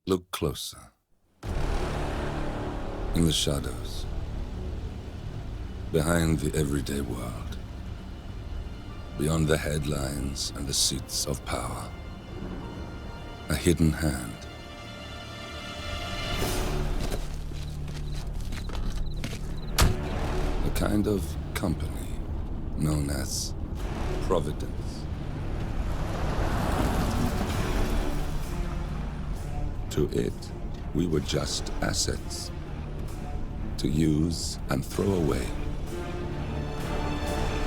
Look closer. In the shadows. Behind the everyday world. Beyond the headlines and the seats of power. A hidden hand. A kind of company known as Providence. To it, we were just assets. To use and throw away.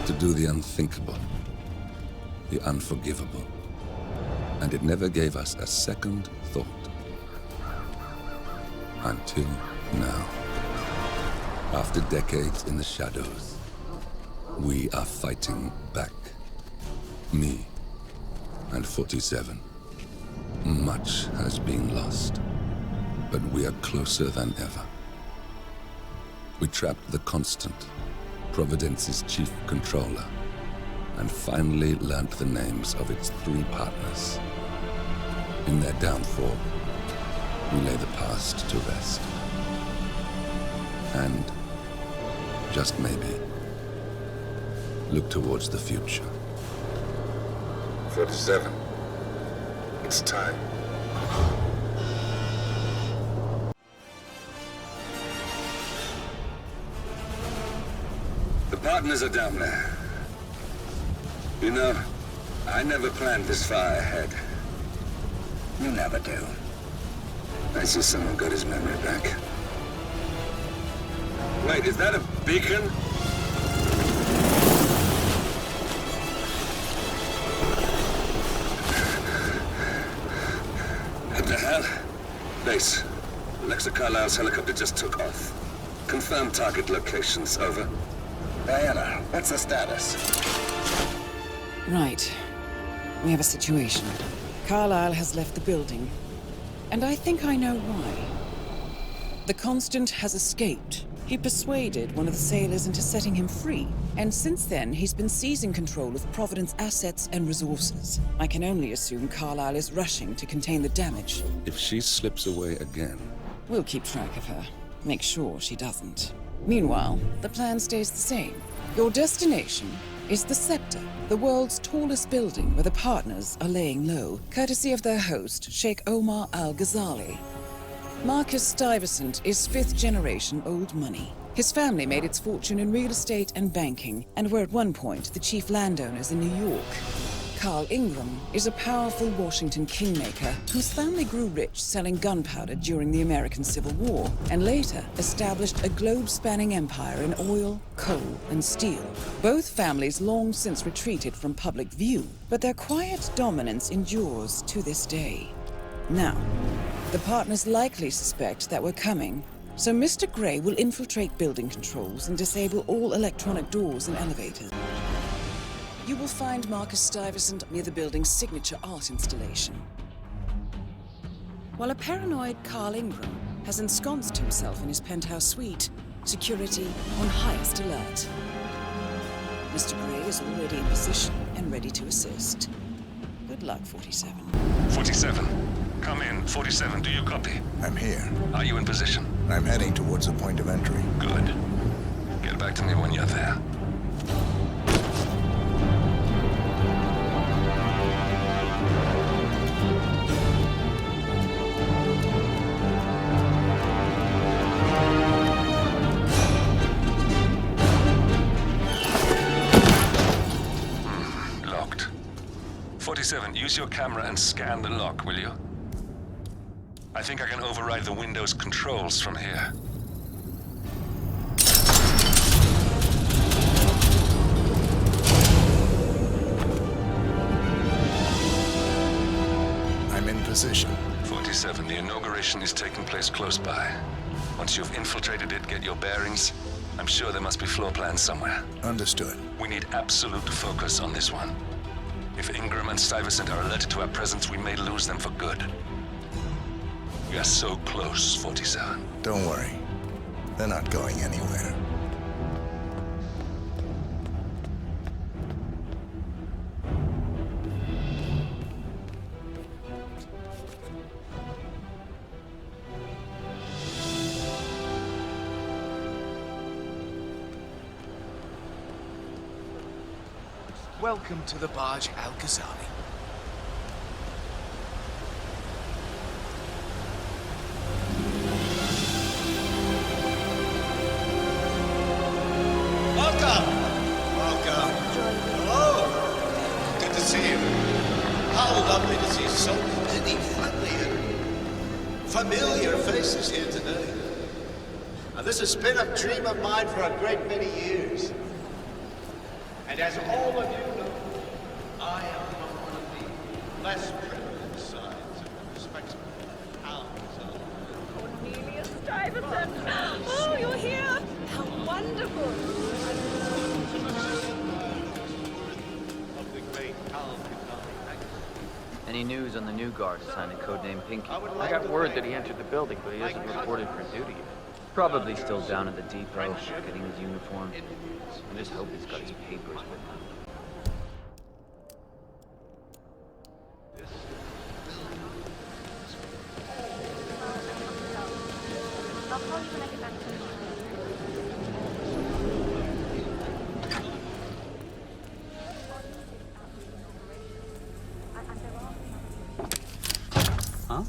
To do the unthinkable. The unforgivable. And it never gave us a second thought. Until now. After decades in the shadows, we are fighting back. Me and 47. Much has been lost, but we are closer than ever. We trapped the Constant, Providence's chief controller, and finally learnt the names of its 3 partners. In their downfall, we lay the past to rest. And, just maybe, look towards the future. 47. It's time. The partners are down there. You know, I never planned this far ahead. You never do. I see someone got his memory back. Wait, is that a beacon? What the hell? Base. Alexa Carlisle's helicopter just took off. Confirm target locations, over. Diana, what's the status? Right. We have a situation. Carlisle has left the building. And I think I know why. The Constant has escaped. He persuaded one of the sailors into setting him free. And since then, he's been seizing control of Providence assets and resources. I can only assume Carlisle is rushing to contain the damage. If she slips away again... We'll keep track of her. Make sure she doesn't. Meanwhile, the plan stays the same. Your destination is the Scepter, the world's tallest building where the partners are laying low, courtesy of their host, Sheikh Omar Al-Ghazali. Marcus Stuyvesant is 5th-generation old money. His family made its fortune in real estate and banking, and were at one point the chief landowners in New York. Carl Ingram is a powerful Washington kingmaker whose family grew rich selling gunpowder during the American Civil War, and later established a globe-spanning empire in oil, coal, and steel. Both families long since retreated from public view, but their quiet dominance endures to this day. Now, the partners likely suspect that we're coming, so Mr. Gray will infiltrate building controls and disable all electronic doors and elevators. You will find Marcus Stuyvesant near the building's signature art installation. While a paranoid Carl Ingram has ensconced himself in his penthouse suite, security on highest alert. Mr. Gray is already in position and ready to assist. Good luck, 47. 47. Come in. 47, do you copy? I'm here. Are you in position? I'm heading towards the point of entry. Good. Get back to me when you're there. Locked. 47, use your camera and scan the lock, will you? I think I can override the Windows controls from here. I'm in position. 47, the inauguration is taking place close by. Once you've infiltrated it, get your bearings. I'm sure there must be floor plans somewhere. Understood. We need absolute focus on this one. If Ingram and Stuyvesant are alerted to our presence, we may lose them for good. We are so close, 47. Don't worry. They're not going anywhere. Welcome to the barge Al-Ghazali. Welcome! Welcome. Hello! Good to see you. How lovely to see so many friendly and familiar faces here today. Now, this has been a dream of mine for a great many years. And as all of you know, I am from one of the less privileged sides of the respectable Al-Ghazali. Cornelius Stuyvesant! Oh, you're here! How wonderful! Of the great Al-Ghazali. Any news on the new guard assigned to codename Pinky? I got word that he entered the building, but he isn't reported for duty yet. Probably still down at the depot, getting his uniform. I just hope he's got his papers with him. I'll call you when I get back to the Huh?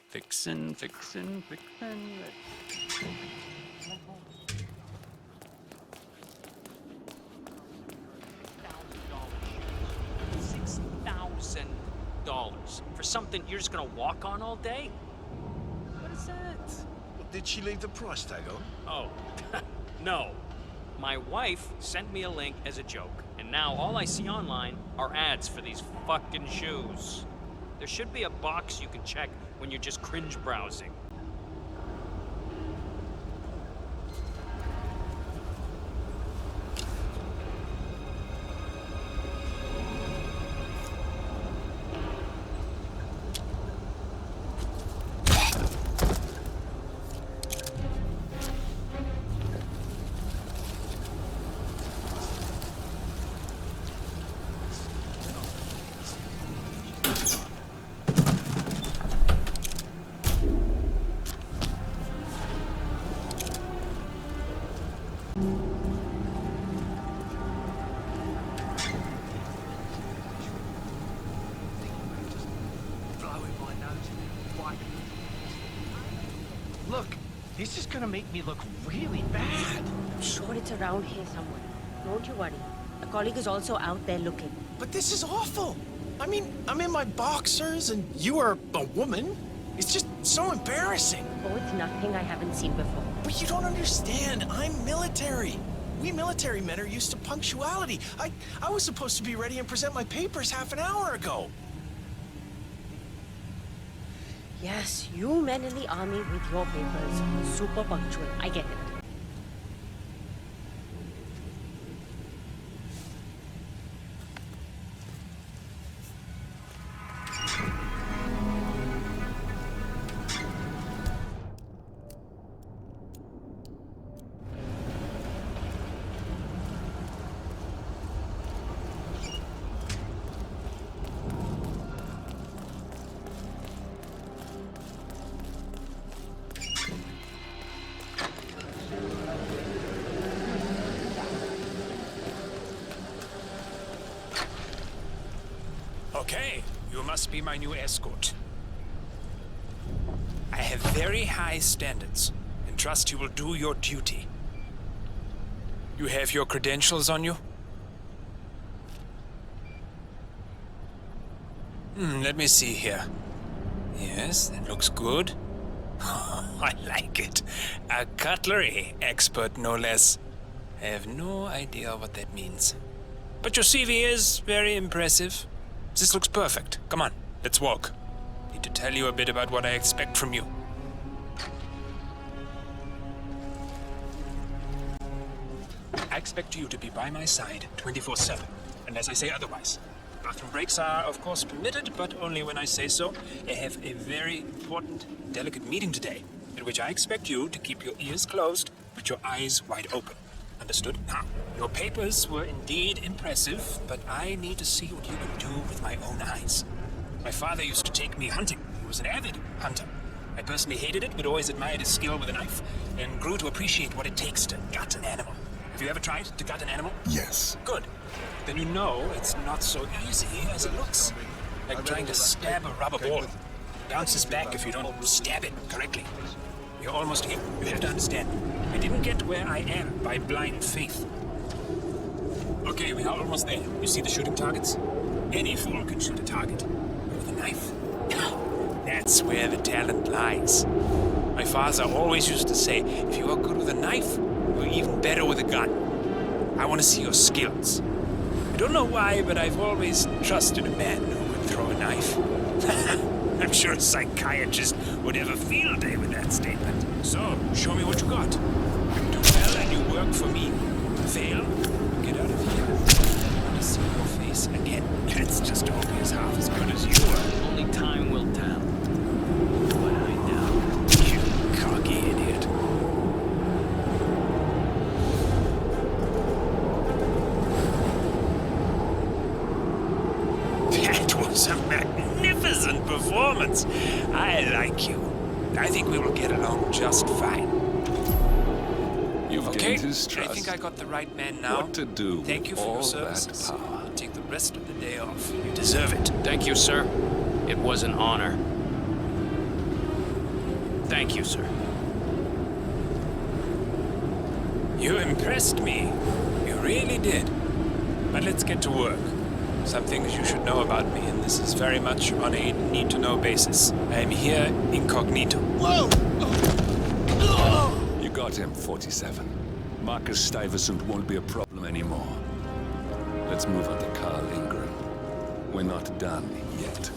Fixin'. $6,000 for something you're just gonna walk on all day? What is that? Did she leave the price tag on? Oh, no. My wife sent me a link as a joke, and now all I see online are ads for these fucking shoes. There should be a box you can check when you're just cringe browsing. Look, this is gonna make me look really bad. I'm sure it's around here somewhere. Don't you worry. A colleague is also out there looking. But this is awful. I mean, I'm in my boxers and you are a woman. It's just so embarrassing. Oh, it's nothing I haven't seen before. But you don't understand. I'm military. We military men are used to punctuality. I was supposed to be ready and present my papers half an hour ago. Yes, you men in the army with your papers. Super punctual. I get it. Okay, you must be my new escort. I have very high standards, and trust you will do your duty. You have your credentials on you? Let me see here. Yes, that looks good. I like it. A cutlery expert, no less. I have no idea what that means. But your CV is very impressive. This looks perfect. Come on, let's walk. Need to tell you a bit about what I expect from you. I expect you to be by my side 24/7, unless I say otherwise. Bathroom breaks are, of course, permitted, but only when I say so. I have a very important, delicate meeting today, in which I expect you to keep your ears closed, but your eyes wide open. Understood? Now, your papers were indeed impressive, but I need to see what you can do with my own eyes. My father used to take me hunting. He was an avid hunter. I personally hated it, but always admired his skill with a knife, and grew to appreciate what it takes to gut an animal. Have you ever tried to gut an animal? Yes. Good. Then you know it's not so easy as it looks. Like trying to stab a rubber ball. It bounces back if you don't stab it correctly. You're almost here. You have to understand. I didn't get where I am by blind faith. Okay, we are almost there. You see the shooting targets? Any fool can shoot a target. With a knife. That's where the talent lies. My father always used to say, if you are good with a knife, you're even better with a gun. I want to see your skills. I don't know why, but I've always trusted a man who could throw a knife. I'm sure a psychiatrist would have a field day with that statement. So, show me what you got. You do well and you work for me. Fail, get out of here. I want to see your face again. Let's just hope he's half as good as you are. Only time will tell. What I know. You cocky idiot. That was a magnificent performance. I like you. I think we will get along just fine. You've gained his trust. I think I got the right man now. What to do Thank you with for your all services. that power? I'll take the rest of the day off. You deserve it. Thank you, sir. It was an honor. Thank you, sir. You impressed me. You really did. But let's get to work. Some things you should know about me, and this is very much on a need-to-know basis. I am here incognito. Whoa! You got him, 47. Marcus Stuyvesant won't be a problem anymore. Let's move on to Carl Ingram. We're not done yet.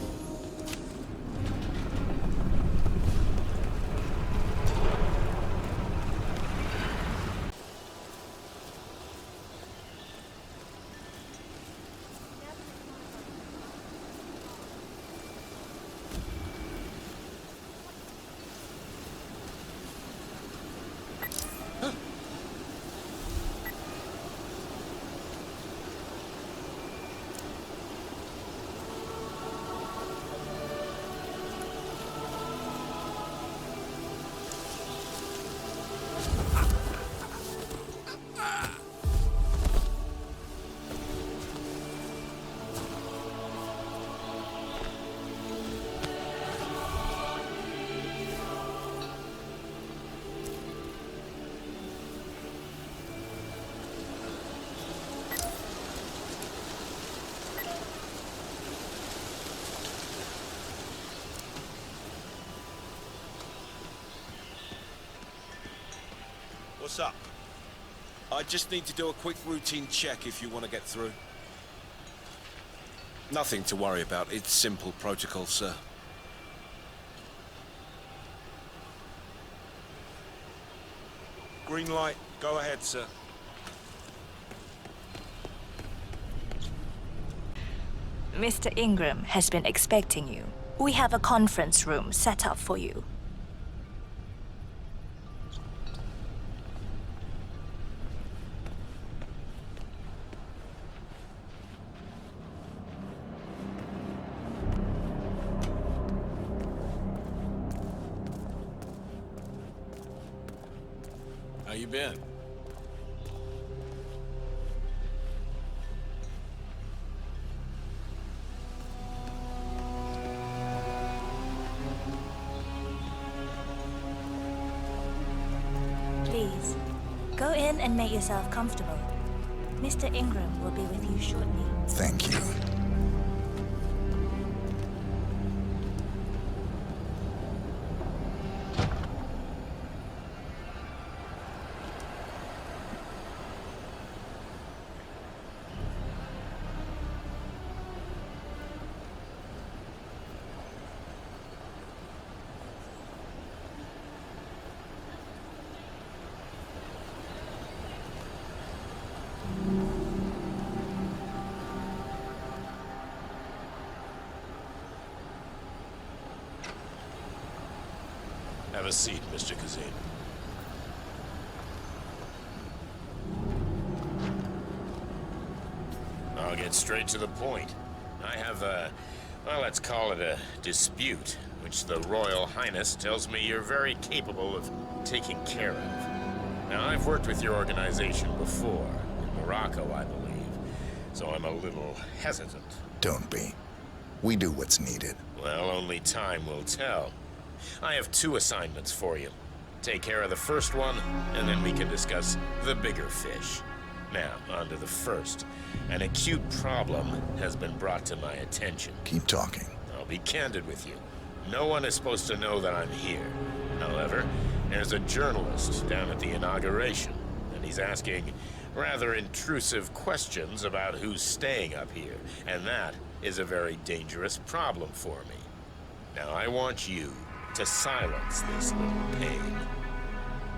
What's up? I just need to do a quick routine check if you want to get through. Nothing to worry about. It's simple protocol, sir. Green light. Go ahead, sir. Mr. Ingram has been expecting you. We have a conference room set up for you. How you been? Please, go in and make yourself comfortable. Mr. Ingram will be with you shortly. Thank you. Have a seat, Mr. Kazin. get straight to the point. I have well, let's call it a dispute, which the Royal Highness tells me you're very capable of taking care of. Now, I've worked with your organization before, in Morocco, I believe, so I'm a little hesitant. Don't be. We do what's needed. Well, only time will tell. I have 2 assignments for you. Take care of the first one, and then we can discuss the bigger fish. Now, on to the first. An acute problem has been brought to my attention. Keep talking. I'll be candid with you. No one is supposed to know that I'm here. However, there's a journalist down at the inauguration, and he's asking rather intrusive questions about who's staying up here, and that is a very dangerous problem for me. Now, I want you to silence this little pain.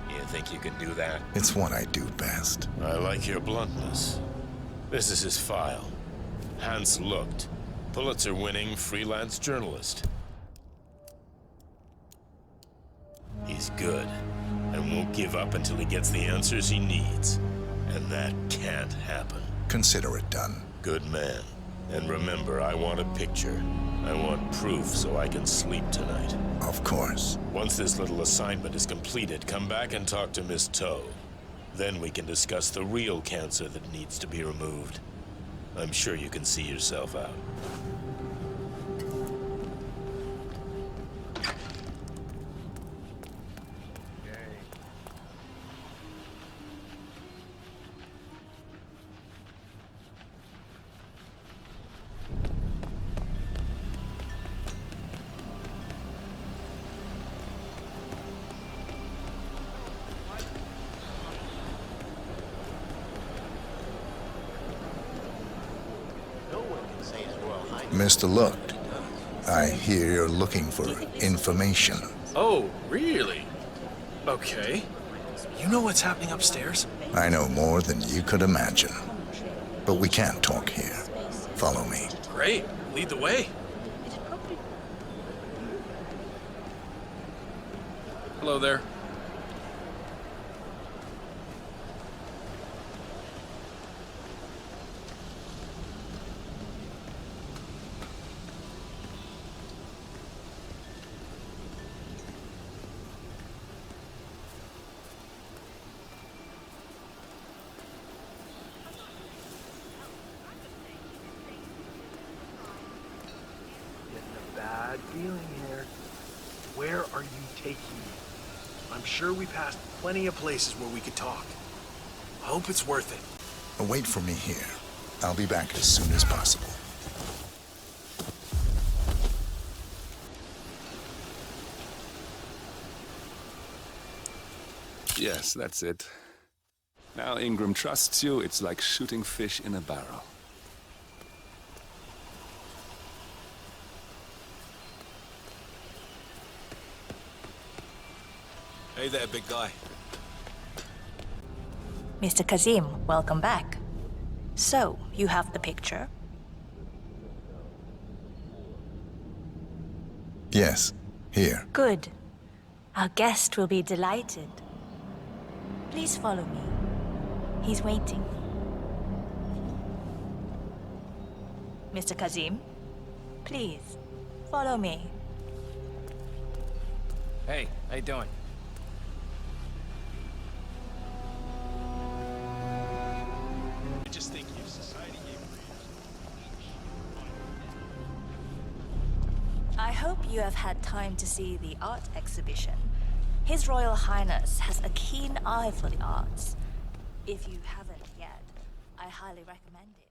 You think you can do that? It's what I do best. I like your bluntness. This is his file. Hans Lucht, Pulitzer-winning freelance journalist. He's good, and won't give up until he gets the answers he needs. And that can't happen. Consider it done. Good man. And remember, I want a picture. I want proof so I can sleep tonight. Of course. Once this little assignment is completed, come back and talk to Miss Toe. Then we can discuss the real cancer that needs to be removed. I'm sure you can see yourself out. Mr. Lucht, I hear you're looking for information. Oh, really? Okay. You know what's happening upstairs? I know more than you could imagine. But we can't talk here. Follow me. Great. Lead the way. Hello there. Bad feeling here. Where are you taking me? I'm sure we passed plenty of places where we could talk. I hope it's worth it. Wait for me here. I'll be back as soon as possible. Yes, that's it. Now Ingram trusts you, it's like shooting fish in a barrel. Hey there, big guy. Mr. Kazim, welcome back. So, you have the picture? Yes, here. Good. Our guest will be delighted. Please follow me. He's waiting. Mr. Kazim, please, follow me. Hey, how you doing? I just think if society gave I hope you have had time to see the art exhibition. His Royal Highness has a keen eye for the arts. If you haven't yet, I highly recommend it.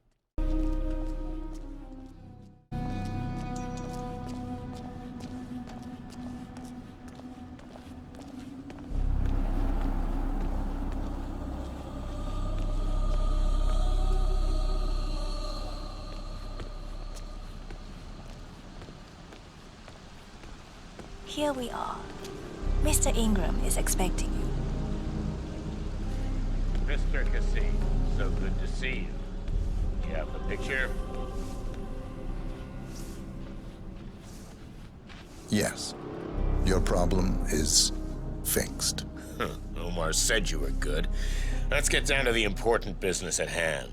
Here we are. Mr. Ingram is expecting you. Mr. Cassie, so good to see you. You have the picture? Yes. Your problem is fixed. Omar said you were good. Let's get down to the important business at hand.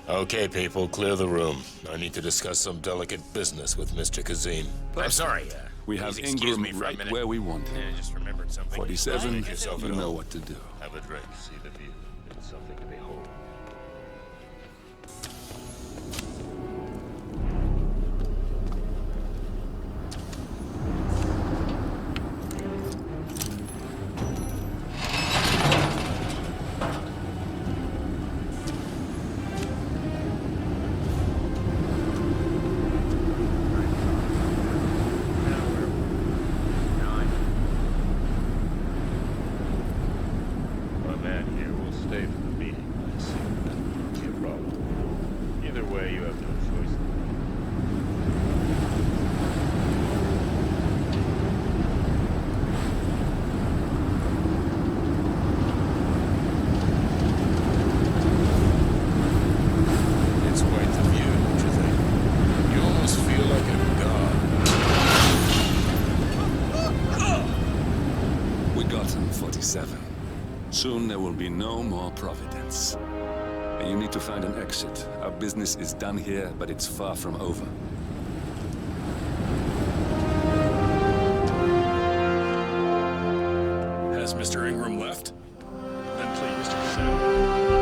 Okay, people, clear the room. I need to discuss some delicate business with Mr. Kazim. I'm sorry, we have please excuse me Ingram for a right minute. where we want him. I just remembered something. 47, Make yourself you at know home. what to do. Have a drink, see the view. It's something to behold. My man here will stay for the meeting, I see. Won't be a problem. Either way, you have no choice. It's quite the view, don't you think? You almost feel like a god. We got him, 47. Soon there will be no more Providence. And you need to find an exit. Our business is done here, but it's far from over. Has Mr. Ingram left? Then please, Mr. Kazim.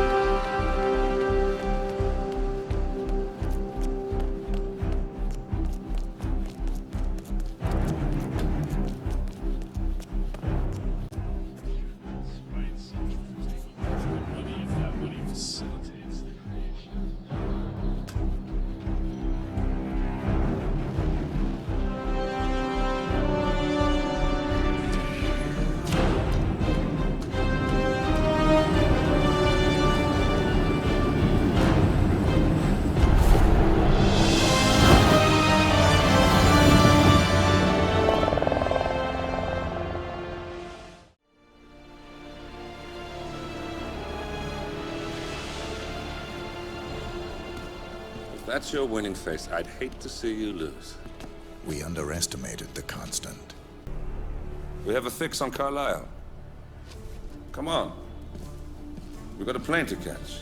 If that's your winning face, I'd hate to see you lose. We underestimated the constant. We have a fix on Carlisle. Come on. We've got a plane to catch.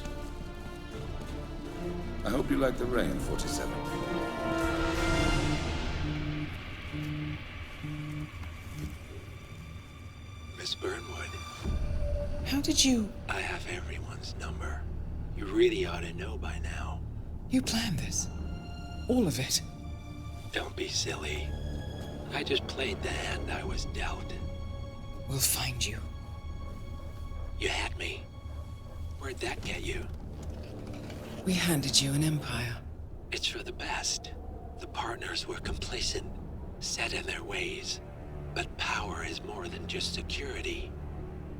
I hope you like the rain, 47. Miss Burnwood. How did you... I have everyone's number. You really ought to know by now. You planned this? All of it? Don't be silly. I just played the hand I was dealt. We'll find you. You had me. Where'd that get you? We handed you an empire. It's for the best. The partners were complacent, set in their ways. But power is more than just security.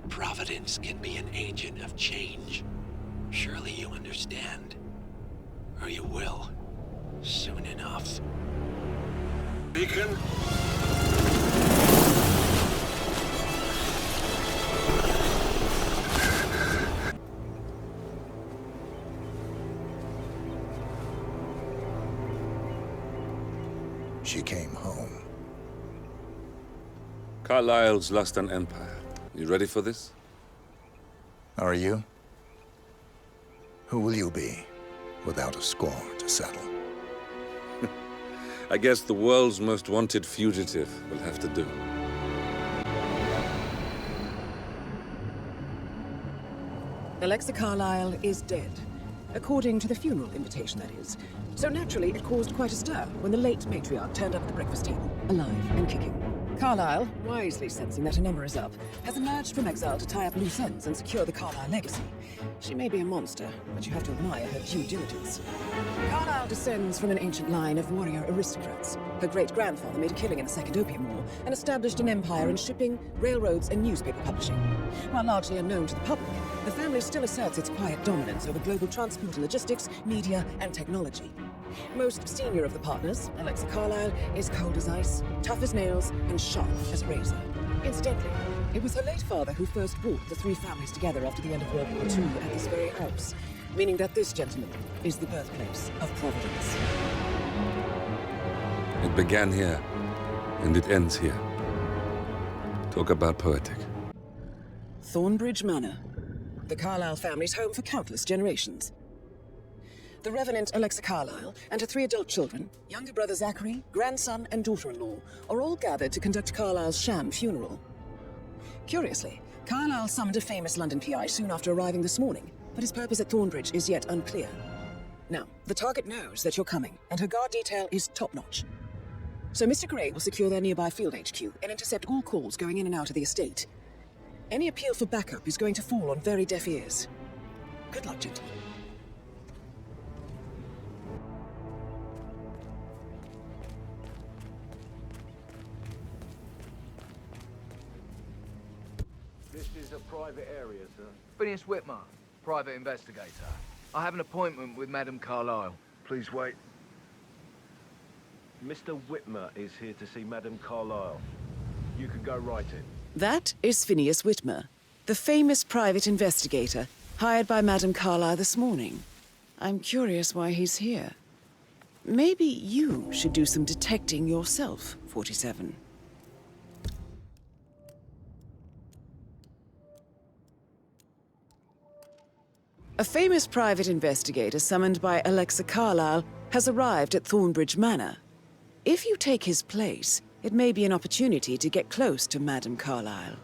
Providence can be an agent of change. Surely you understand. Or you will. Soon enough. Beacon? She came home. Carlisle's lost an empire. You ready for this? Are you? Who will you be, without a score to settle? I guess the world's most wanted fugitive will have to do. Alexa Carlisle is dead. According to the funeral invitation, that is. So naturally, it caused quite a stir when the late matriarch turned up at the breakfast table, alive and kicking. Carlisle, wisely sensing that her number is up, has emerged from exile to tie up loose ends and secure the Carlisle legacy. She may be a monster, but you have to admire her due diligence. Carlisle descends from an ancient line of warrior aristocrats. Her great-grandfather made a killing in the Second Opium War and established an empire in shipping, railroads, and newspaper publishing. While largely unknown to the public, the family still asserts its quiet dominance over global transport and logistics, media, and technology. Most senior of the partners, Alexa Carlisle, is cold as ice, tough as nails, and sharp as a razor. Incidentally, it was her late father who first brought the three families together after the end of World War II at this very house, meaning that this gentleman is the birthplace of Providence. It began here, and it ends here. Talk about poetic. Thornbridge Manor, the Carlisle family's home for countless generations. the Revenant Alexa Carlyle, and her 3 adult children, younger brother Zachary, grandson, and daughter-in-law, are all gathered to conduct Carlyle's sham funeral. Curiously, Carlyle summoned a famous London PI soon after arriving this morning, but his purpose at Thornbridge is yet unclear. Now, the target knows that you're coming, and her guard detail is top-notch. So Mr. Gray will secure their nearby field HQ and intercept all calls going in and out of the estate. Any appeal for backup is going to fall on very deaf ears. Good luck, gentlemen. This is a private area, sir. Phineas Whitmer, private investigator. I have an appointment with Madame Carlyle. Please wait. Mr. Whitmer is here to see Madame Carlyle. You can go right in. That is Phineas Whitmer, the famous private investigator hired by Madame Carlyle this morning. I'm curious why he's here. Maybe you should do some detecting yourself, 47. A famous private investigator summoned by Alexa Carlyle has arrived at Thornbridge Manor. If you take his place, it may be an opportunity to get close to Madame Carlyle.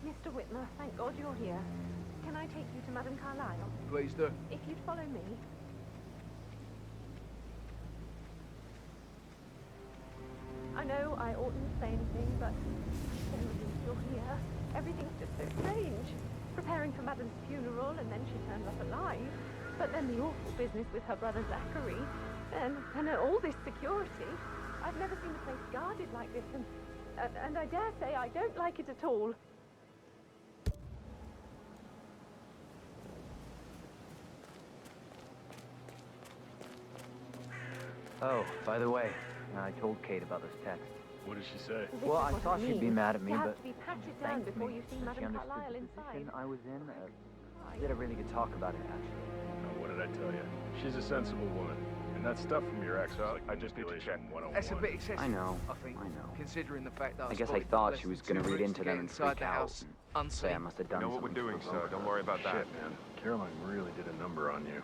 Mr. Whitmer, thank God you're here. Can I take you to Madame Carlyle? Please do. If you'd follow me. I know I oughtn't say anything, but I'm so relieved you're here. Everything's just so strange. Preparing for Madame's funeral, and then she turns up alive. But then the awful business with her brother Zachary, and all this security. I've never seen a place guarded like this, and I dare say I don't like it at all. Oh, by the way, I told Kate about this text. What did she say? Well, I thought she'd be mad at me, You have but to be patted she down thanked before me. you see She Madame understood Carlyle the inside. position I was in. We had a really good talk about it, actually. Now, what did I tell you? She's a sensible woman. And that stuff from your ex, I just need to check 101. That's a bit excessive. I know. I think. I know. Considering the fact that I guess I spotted thought less she was than going to 2 read routes into to them get and inside freak the out. house And say I unseen. must have We done know what we're something doing, for so her. don't worry about that. Shit, man. Caroline really did a number on you.